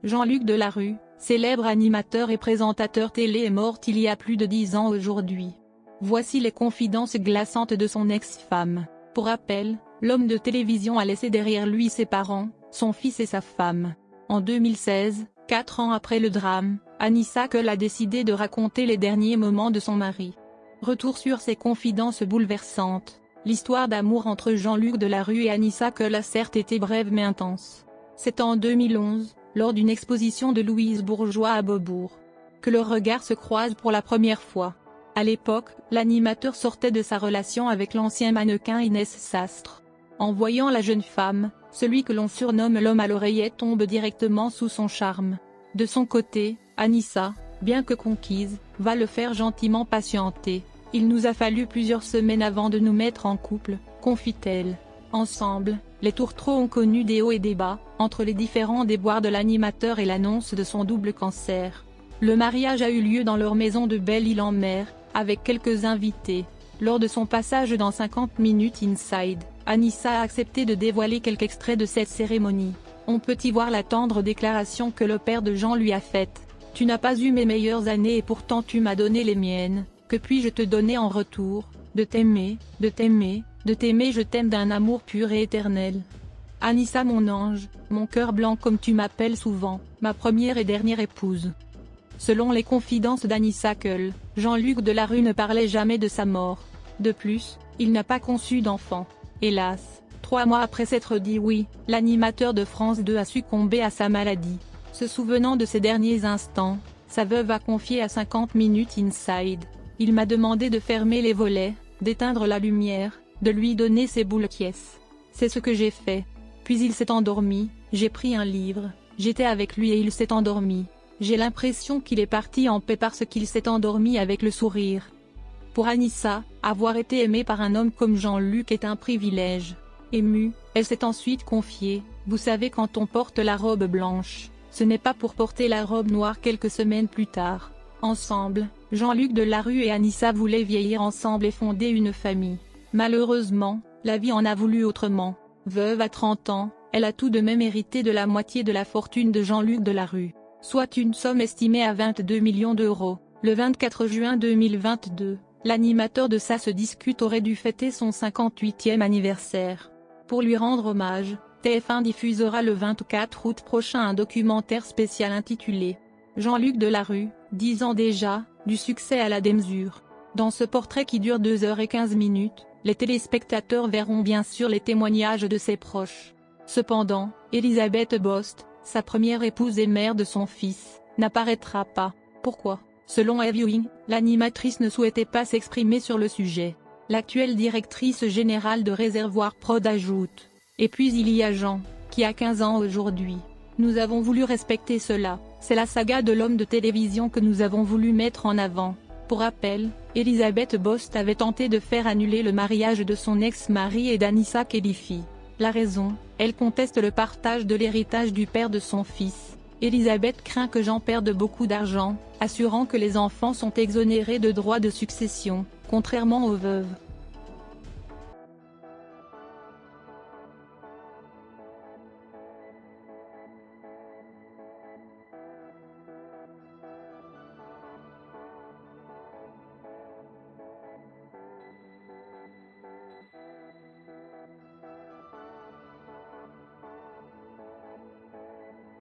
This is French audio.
Jean-Luc Delarue, célèbre animateur et présentateur télé est mort il y a plus de 10 ans aujourd'hui. Voici les confidences glaçantes de son ex-femme. Pour rappel, l'homme de télévision a laissé derrière lui ses parents, son fils et sa femme. En 2016, 4 ans après le drame, Anissa Keul a décidé de raconter les derniers moments de son mari. Retour sur ces confidences bouleversantes. L'histoire d'amour entre Jean-Luc Delarue et Anissa Keul a certes été brève mais intense. C'est en 2011, lors d'une exposition de Louise Bourgeois à Beaubourg, que leurs regards se croisent pour la première fois. À l'époque, l'animateur sortait de sa relation avec l'ancien mannequin Inès Sastre. En voyant la jeune femme, celui que l'on surnomme l'homme à l'oreillette tombe directement sous son charme. De son côté, Anissa, bien que conquise, va le faire gentiment patienter. Il nous a fallu plusieurs semaines avant de nous mettre en couple, confie-t-elle. Ensemble, les tourtereaux ont connu des hauts et des bas, entre les différents déboires de l'animateur et l'annonce de son double cancer. Le mariage a eu lieu dans leur maison de Belle-Île-en-Mer, avec quelques invités. Lors de son passage dans 50 minutes Inside, Anissa a accepté de dévoiler quelques extraits de cette cérémonie. On peut y voir la tendre déclaration que le père de Jean lui a faite. « Tu n'as pas eu mes meilleures années et pourtant tu m'as donné les miennes, que puis-je te donner en retour? De t'aimer, de t'aimer, de t'aimer, je t'aime d'un amour pur et éternel. Anissa mon ange, mon cœur blanc comme tu m'appelles souvent, ma première et dernière épouse. » Selon les confidences d'Anissa Keul, Jean-Luc Delarue ne parlait jamais de sa mort. De plus, il n'a pas conçu d'enfant. Hélas, 3 mois après s'être dit oui, l'animateur de France 2 a succombé à sa maladie. Se souvenant de ses derniers instants, sa veuve a confié à 50 minutes Inside. Il m'a demandé de fermer les volets, d'éteindre la lumière, de lui donner ses boules quies. C'est ce que j'ai fait. Puis il s'est endormi, j'ai pris un livre, j'étais avec lui et il s'est endormi. J'ai l'impression qu'il est parti en paix parce qu'il s'est endormi avec le sourire. Pour Anissa, avoir été aimée par un homme comme Jean-Luc est un privilège. Émue, elle s'est ensuite confiée, « Vous savez quand on porte la robe blanche, ce n'est pas pour porter la robe noire quelques semaines plus tard. » Ensemble, Jean-Luc Delarue et Anissa voulaient vieillir ensemble et fonder une famille. Malheureusement, la vie en a voulu autrement. Veuve à 30 ans, elle a tout de même hérité de la moitié de la fortune de Jean-Luc Delarue, soit une somme estimée à 22 millions d'euros. Le 24 juin 2022, l'animateur de Ça se discute aurait dû fêter son 58e anniversaire. Pour lui rendre hommage, TF1 diffusera le 24 août prochain un documentaire spécial intitulé « Jean-Luc Delarue, 10 ans déjà, du succès à la démesure ». Dans ce portrait qui dure 2h15, les téléspectateurs verront bien sûr les témoignages de ses proches. Cependant, Elisabeth Bost, sa première épouse et mère de son fils, n'apparaîtra pas. Pourquoi? Selon Viewing, l'animatrice ne souhaitait pas s'exprimer sur le sujet. L'actuelle directrice générale de Réservoir Prod ajoute. Et puis il y a Jean, qui a 15 ans aujourd'hui. Nous avons voulu respecter cela, c'est la saga de l'homme de télévision que nous avons voulu mettre en avant. Pour rappel, Elisabeth Bost avait tenté de faire annuler le mariage de son ex-mari et d'Anissa Khelifi. La raison, elle conteste le partage de l'héritage du père de son fils. Elisabeth craint que Jean perde beaucoup d'argent, assurant que les enfants sont exonérés de droits de succession, contrairement aux veuves.